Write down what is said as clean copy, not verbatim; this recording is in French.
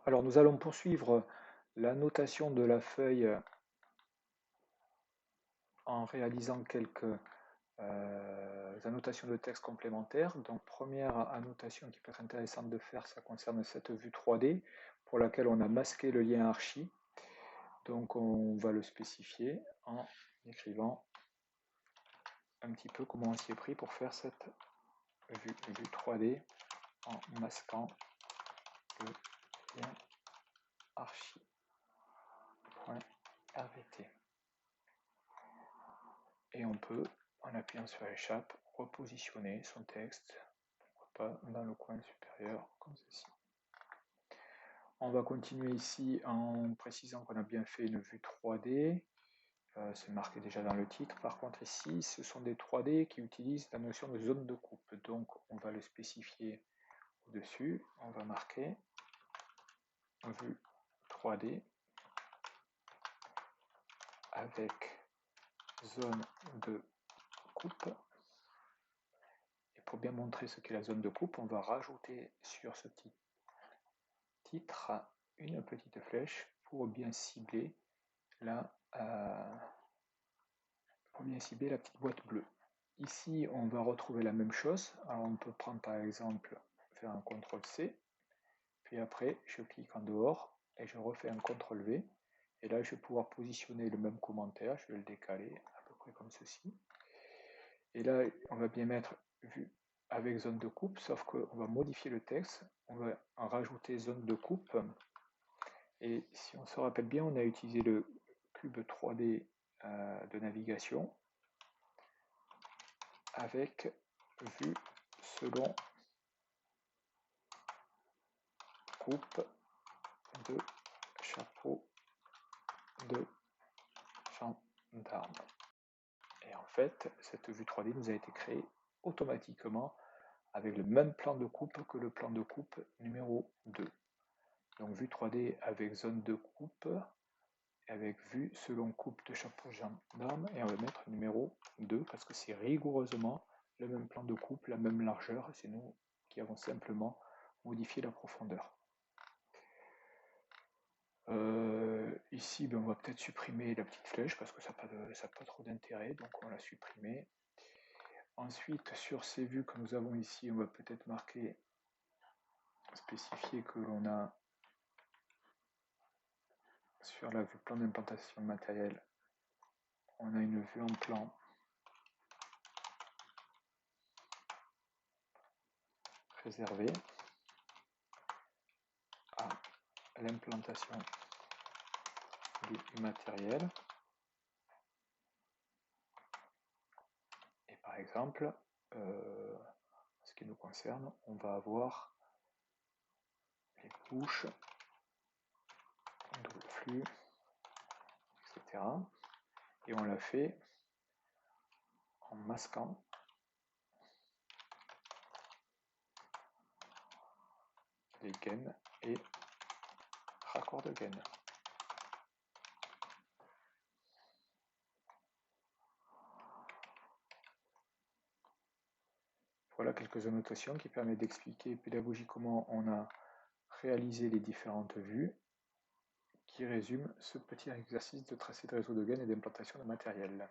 Alors nous allons poursuivre la notation de la feuille en réalisant quelques annotations de texte complémentaires. Donc première annotation qui peut être intéressante de faire, ça concerne cette vue 3D pour laquelle on a masqué le lien archi. Donc on va le spécifier en écrivant un petit peu comment on s'y est pris pour faire cette vue 3D en masquant le lien archi.rvt. Et on peut, en appuyant sur l'échappe, repositionner son texte, pourquoi pas dans le coin supérieur, comme ceci. On va continuer ici en précisant qu'on a bien fait une vue 3D. C'est marqué déjà dans le titre. Par contre ici, ce sont des 3D qui utilisent la notion de zone de coupe. Donc on va le spécifier au-dessus. On va marquer vue 3D avec zone de coupe. Et pour bien montrer ce qu'est la zone de coupe, on va rajouter sur ce petit titre une petite flèche pour bien cibler la petite boîte bleue. Ici, on va retrouver la même chose. Alors, on peut prendre par exemple, faire un CTRL-C, puis après, je clique en dehors et je refais un CTRL-V. Et là, je vais pouvoir positionner le même commentaire. Je vais le décaler à peu près comme ceci. Et là, on va bien mettre vue avec zone de coupe, sauf qu'on va modifier le texte. On va en rajouter zone de coupe. Et si on se rappelle bien, on a utilisé le cube 3D de navigation avec vue selon coupe de chapeau de gendarme. Et en fait, cette vue 3D nous a été créée automatiquement avec le même plan de coupe que le plan de coupe numéro 2. Donc vue 3D avec zone de coupe, avec vue selon coupe de chapeau gendarme, et on va mettre numéro 2 parce que c'est rigoureusement le même plan de coupe, la même largeur, c'est nous qui avons simplement modifié la profondeur. Ici, on va peut-être supprimer la petite flèche parce que ça n'a pas trop d'intérêt, donc on va la supprimer. Ensuite, sur ces vues que nous avons ici, on va peut-être marquer, spécifier que l'on a sur la vue plan d'implantation de matériel, on a une vue en plan réservée à l'implantation du matériel. Et par exemple, ce qui nous concerne, on va avoir les couches, double flux, etc. Et on l'a fait en masquant les gaines et raccords de gaines. Voilà quelques annotations qui permettent d'expliquer pédagogiquement on a réalisé les différentes vues qui résument ce petit exercice de tracé de réseau de gaines et d'implantation de matériel.